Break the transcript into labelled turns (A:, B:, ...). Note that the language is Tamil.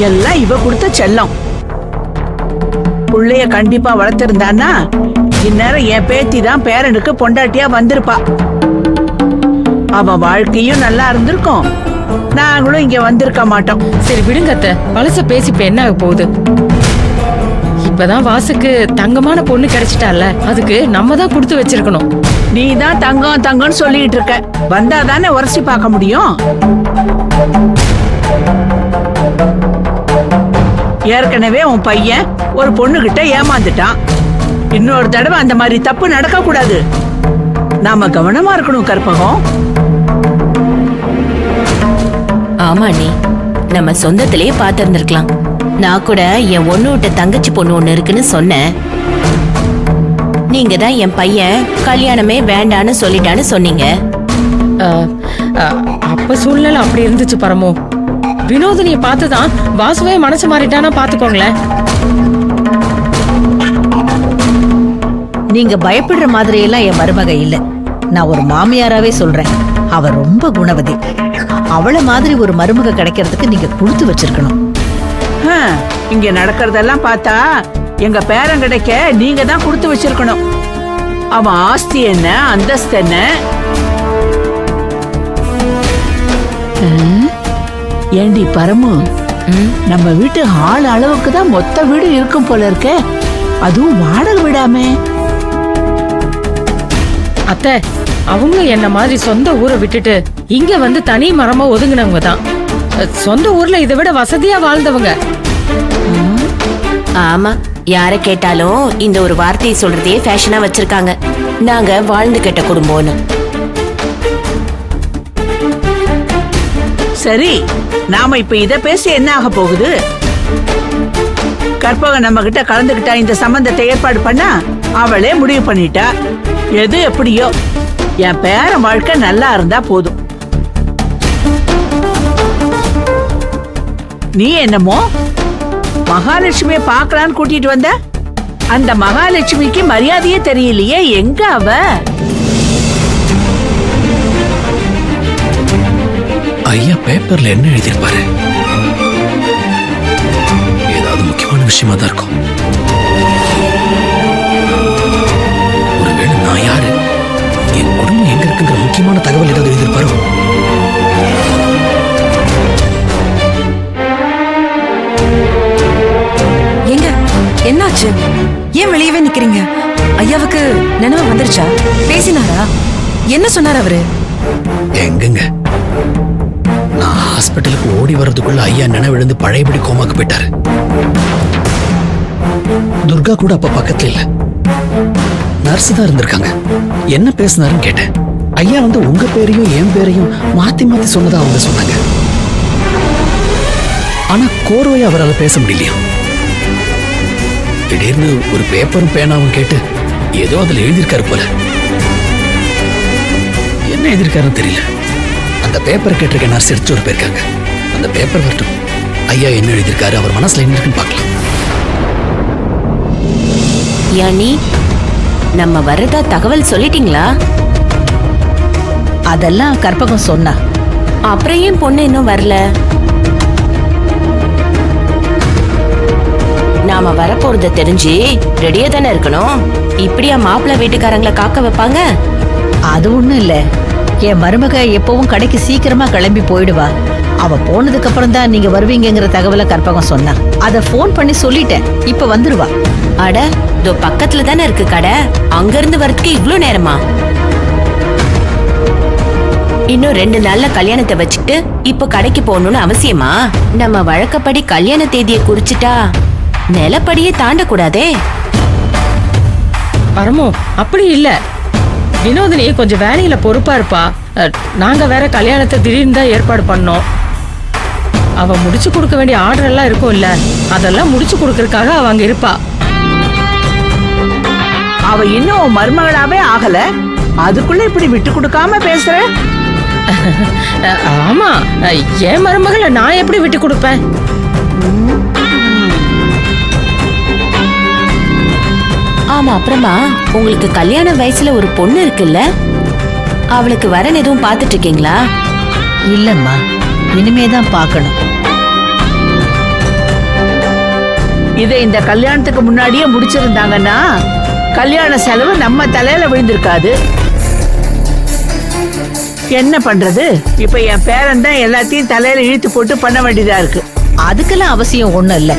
A: எல்லாம் இவ கொடுத்த செல்லம். புள்ளைய கண்டிப்பா வளர்த்திருந்தான்னா இந்நேரம் என் பேத்தி தான் பேரனுக்கு பொண்டாட்டியா வந்திருப்பா. அவ வாழ்க்கையும் நல்லா இருந்திருக்கும், நாங்களும் இங்க வந்திருக்க மாட்டோம்.
B: சரி விடுங்க அத்தை, பழச பேசி இப்ப என்ன ஆக போகுது? இப்பதான் வாசுக்கு தங்கமான பொண்ணு கிடைச்சிட்டால, அதுக்கு நம்ம தான் கொடுத்து வச்சிருக்கணும்.
A: நீ தான் தங்கம் தங்கம்னு சொல்லிட்டு இருக்க, வந்தாதானே உரசி பார்க்க முடியும். ஏற்கனவே உன் பையன் ஒரு பொண்ணு கிட்ட ஏமாந்துட்டான். இன்னொரு தடவை அந்த மாதிரி தப்பு நடக்க கூடாது. நாம கவனமா இருக்கணும் கற்பகம்.
C: ஆமா நீ நம்ம சொந்தத்திலேயே பாத்திருந்திருக்கலாம். நான் கூட என் ஒண்ணு விட்ட தங்கச்சி பொண்ணு ஒண்ணு இருக்குன்னு சொன்னேன். நீங்க தான் என் பையன் கல்யாணமே வேண்டான்னு சொல்லிட்டான்னு சொன்னீங்க.
B: அப்ப சூழ்நிலை அப்படி இருந்துச்சு பரமோ. வினோதினிய பார்த்துதான் வாசுவே மனசு மாறிட்டானா பாத்துக்கோங்களேன்.
D: நீங்க பயப்படுற மாதிரி எல்லாம் என் மருமக இல்ல. நான் ஒரு மாமியாராவே சொல்றேன். அவ ரொம்ப குணவதி. அவளை மாதிரி ஒரு மருமக கிடைக்கிறதுக்கு நீங்க கொடுத்து வச்சிருக்கணும்.
A: இங்க நடக்கிறதெல்லாம் பார்த்தா எங்க பேரன் கிடைக்க நீங்க தான் கொடுத்து வச்சிருக்கணும். அவன் ஆஸ்தி என்ன, அந்தஸ்து என்ன? ஏண்டி பரமு, நம்ம வீட்டு ஹால் அளவுக்கு தான் மொத்த வீடு இருக்கும் போல இருக்க. அதுவும் வாடகை விடாமே.
B: அத்தை, அவங்க என்ன மாதிரி சொந்த ஊரை விட்டுட்டு இங்க வந்து தனி மரமா ஒதுங்கினவங்க தான். சொந்த ஊர்ல இதை விட வசதியா வாழ்ந்தவங்க.
C: ஆமா, யார கேட்டாலும் இந்த ஒரு வார்த்தையை சொல்றதே ஃபேஷனா வச்சிருக்காங்க. நாங்க வாழ்ந்து கெட்ட குடும்பம்னு.
A: சரி, நாம இப்ப இத பேசி என்ன ஆக போகுது? கற்பகம் நம்ம கிட்ட கலந்துகிட்டா இந்த சம்பந்தத்தை ஏற்பாடு பண்ணா அவளே முடிவு பண்ணிட்டா. எது எப்படியோ என் பேரன் வாழ்க்கை நல்லா இருந்தா போதும். நீ என்னமோ மகாலட்சுமியை பார்க்கலான்னு கூட்டிட்டு வந்த, அந்த மகாலட்சுமிக்கு மரியாதையே தெரியலையே. எங்க அவ?
E: ஐயா பேப்பர்ல என்ன எழுதியிருப்பாரு? ஏதாவது முக்கியமான விஷயமா தான் இருக்கும். ஒருவேளை நான் யாரு, என் குடும்பம் எங்க இருக்குங்கிற முக்கியமான தகவல் ஏதாவது எழுதியிருப்பாரோ?
F: எங்க என்னாச்சு? ஏன் வெளியவே நிக்கிறீங்க? ஐயாவுக்கு நினைவு வந்துருச்சா? பேசினாரா? என்ன சொன்னார் அவரு?
E: எங்கங்க, நான் ஹாஸ்பிட்டலுக்கு ஓடி வர்றதுக்குள்ள ஐயா நினைவிழந்து பழையபடி கோமாக்கு போயிட்டாரு. துர்கா கூட அப்ப பக்கத்துல இல்ல, நர்ஸ் தான் இருந்திருக்காங்க. என்ன பேசினாருன்னு கேட்டேன். ஐயா வந்து உங்க பேரையும் என் பேரையும் மாத்தி மாத்தி சொன்னதா அவங்க சொன்னாங்க. ஆனா கோர்வையா அவரால் பேச முடியலையா. திடீர்னு ஒரு பேப்பரும் பேனாவும் கேட்டு ஏதோ அதுல எழுதியிருக்காரு போல. என்ன எழுதியிருக்காருன்னு தெரியல. அந்த பேப்பர் கேட்டிருக்க நர்ஸ் எடுத்து ஒரு போயிருக்காங்க. அந்த பேப்பர் வரட்டும், ஐயா என்ன எழுதியிருக்காரு, அவர் மனசுல என்ன இருக்குன்னு பார்க்கலாம்.
C: யானி, நம்ம வர்றதா தகவல் சொல்லிட்டீங்களா?
D: அதெல்லாம் கற்பகம் சொன்னா.
C: அப்புறம் ஏன் பொண்ணு இன்னும் வரல? நாம வரப்போறத தெரிஞ்சு ரெடியா தானே இருக்கணும். இப்படியா மாப்பிள்ளை வீட்டுக்காரங்களை காக்க வைப்பாங்க?
D: அது ஒண்ணும் இல்ல. என் மருமக எப்பவும் கடைக்கு சீக்கிரமா கிளம்பி போயிடுவா. அவ போனதுக்கு அப்புறம் தான் நீங்க வருவீங்கிற தகவலை கற்பகம் சொன்னா. அத போன் பண்ணி சொல்லிட்டேன். இப்ப வந்துருவா.
C: அட, இதோ பக்கத்துல தானே இருக்கு கடை. அங்க இருந்து வரதுக்கு இவ்ளோ நேரமா? இன்னும் 2 நாள்ல கல்யாணத்தை வச்சுட்டு இப்ப கடைக்கு போகணும்னு அவசியமா? நம்ம வழக்கப்படி கல்யாண தேதியை குறிச்சிட்டா நிலப்படியே தாண்டக்கூடாதே.
B: பரமோ, அப்படி இல்ல. வினோதினி கொஞ்சம் வேலையில பொறுப்பா இருப்பா. நாங்க வேற கல்யாணத்தை திடீர்னு தான் ஏற்பாடு பண்ணோம். அவ முடிச்சு கொடுக்க வேண்டிய ஆர்டர் எல்லாம் இருக்கும் இல்ல, அதெல்லாம் முடிச்சு கொடுக்கறதுக்காக அவ அங்க இருப்பா.
A: அவ இன்னும் மருமகளாவே ஆகல, அதுக்குள்ள இப்படி விட்டு கொடுக்காம பேசுற?
B: ஆமா, என் மருமகளை நான் எப்படி விட்டு கொடுப்பேன்?
C: ஆமா, அப்புறமா உங்களுக்கு கல்யாண வயசுல ஒரு பொண்ணு இருக்குல்ல, அவளுக்கு வரன் எதுவும் பாத்துட்டு இருக்கீங்களா?
D: இல்லம்மா, இனிமேதான் பார்க்கணும்.
A: இதை இந்த கல்யாணத்துக்கு முன்னாடியே முடிச்சிருந்தாங்கன்னா கல்யாண செலவு நம்ம தலையில விழுந்திருக்காது. என்ன பண்றது? இப்ப என் பேரன் தான் எல்லாத்தையும் தலையில இழுத்து போட்டு பண்ண வேண்டியதா இருக்கு.
D: அதுக்கெல்லாம் அவசியம் ஒண்ணும் இல்ல.